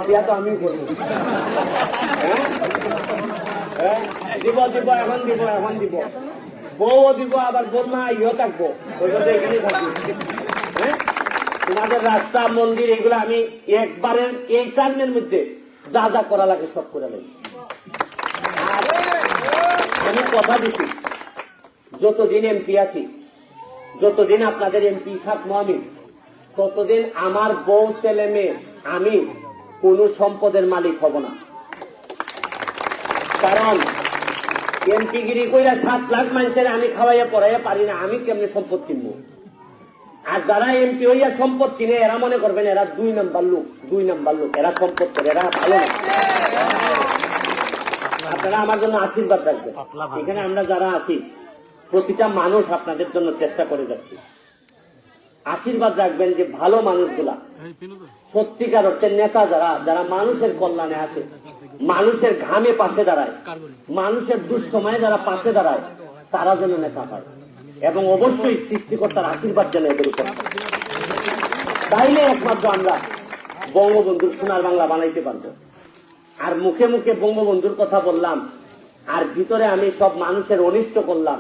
বিয়া তো আমি করবো। দিব দিব এখন দিব এখন দিব, বউও দিব, আবার বোরমা ইও থাকবো, এখানে থাকবো। হ্যাঁ, তোমাদের রাস্তা মন্দির এগুলো আমি একবারের এই টার্মের মধ্যে যা যা করা লাগে সব করে নেই। আর আমি কথা দিচ্ছি, যতদিন এমপি আছি, যতদিন আপনাদের এমপি থাকবো আমি, ততদিন আমার বউ ছেলে মেয়ে আমি কোন সম্পদের মালিক হব না। কারণ এমপিগিরি কইরা 7 লাখ মানুষের আমি খাওয়াইয়া পড়াইয়া পারি না, আমি কেমনে সম্পদ কিনবো? আর যারা এমপি হইয়া সম্পদ কিনে এরা মনে করবেন এরা 2 নাম্বার লোক, 2 নাম্বার লোক, এরা সম্পদ করে, এরা ভালো না। আপনারা আমার জন্য আশীর্বাদ রাখবেন। এখানে আমরা যারা আছি প্রতিটা মানুষ আপনাদের জন্য চেষ্টা করে যাচ্ছি, আশীর্বাদ রাখবেন যে ভালো মানুষগুলা, সত্যিকার অর্থের নেতা যারা, যারা মানুষের কল্যাণে আসে, মানুষের ঘামে পাশে দাঁড়ায়, মানুষের দুঃসময়ে যারা পাশে দাঁড়ায়, তারা যেন নেতা পায়। এবং অবশ্যই সৃষ্টিকর্তার আশীর্বাদ যেন এদের উপর, তাইলে একমাত্র আমরা বঙ্গবন্ধুর সোনার বাংলা বানাইতে পারবো। আর মুখে মুখে বঙ্গবন্ধুর কথা বললাম, আর ভিতরে আমি সব মানুষের অনিষ্ট করলাম,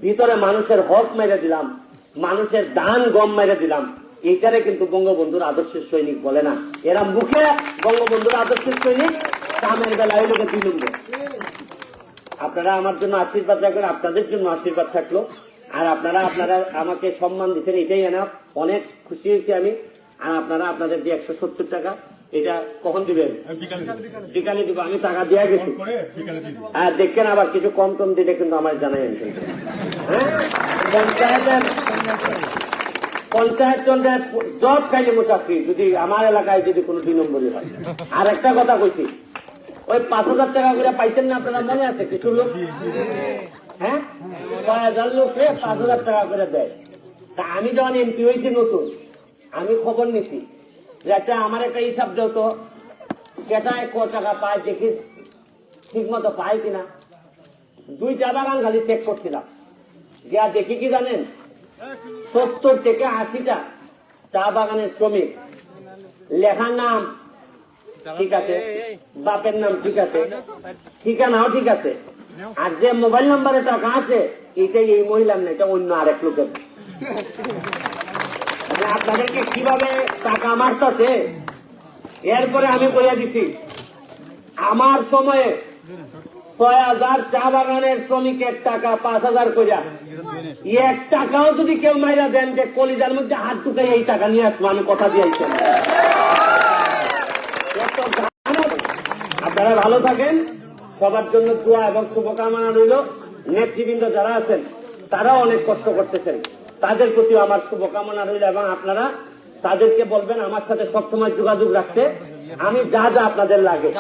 ভিতরে মানুষের হক মেরে দিলাম, মানুষের দান গম মেরে দিলাম, এইটারে কিন্তু বঙ্গবন্ধুর আদর্শের সৈনিক বলে না। এরা মুখে বঙ্গবন্ধুর আদর্শের সৈনিক, কামের বেলা এই লোকে 2 নম্বর। আপনারা আমার জন্য আশীর্বাদ রাখবেন, আপনাদের জন্য আশীর্বাদ থাকলো। আর আপনারা আমাকে সম্মান দিচ্ছেন, এটাই এনাফ, অনেক খুশি হয়েছি আমি। আর আপনারা আপনাদের যে 170 টাকা, এটা কখন দিবেন? বিকালে দিব, আমি টাকা দিয়ে গেছি। আর দেখেন আবার কিছু কম টম দিলে কিন্তু আমার জানাই। হ্যাঁ, পঞ্চায়েত জব খাইলে চাকরি যদি আমার এলাকায় যদি কোনো 2 নম্বরই হয়। আর একটা কথা কইছি, ওই 5,000 টাকা করে পাইতেন না আপনারা, মনে আছে কিছু লোক? হ্যাঁ, 6,000 লোককে 5,000 টাকা করে দেয়। তা আমি যখন এমপি হয়েছি নতুন, আমি খবর নিছি যে আচ্ছা আমার একটা হিসাব যত কেটায় ক টাকা পায় দেখি ঠিক মতো পায় কিনা। 2টা বাগান খালি চেক করছিলাম, যা দেখি কি জানেন, 70 থেকে 80টা চা বাগানের শ্রমিক, লেখার নাম ঠিক আছে, বাপের নাম ঠিক আছে, ঠিকানাও ঠিক আছে, আর যে মোবাইল নাম্বারে টাকা আছে এটাই এই মহিলার না, এটা অন্য আরেক লোকের। আপনাদেরকে কিভাবে টাকা মারতেছে, এরপরে আমি কইয়া দিছি আমার সময়ে 6,000 চা বাগানের শ্রমিকের টাকা 5,000 কইরা, 1 টাকাও যদি কেউ মাইরা দেন যে কলিজার মধ্যে হাত ঢুকাই এই টাকা নিয়ে আসবো, আমি কথা দিয়েছি। আপনারা ভালো থাকেন, সবার জন্য দোয়া এবং শুভকামনা রইল। নেতৃবৃন্দ যারা আছেন তারাও অনেক কষ্ট করতেছেন, তাদের প্রতিও আমার শুভকামনা রইল। এবং আপনারা তাদেরকে বলবেন আমার সাথে সবসময় যোগাযোগ রাখতে। আমি যা যা আপনাদের লাগে,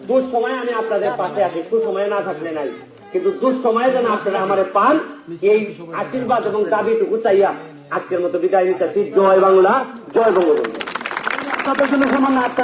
দুঃসময়ে আমি আপনাদের পাশে আছি, সুসময়ে না থাকলে নাই, কিন্তু দুঃসময়ে যেন আপনারা আমার পান, এই আশীর্বাদ এবং দাবিটুকু চাইয়া আজকের মতো বিদায় নিতেছি। জয় বাংলা, জয় বঙ্গবন্ধু।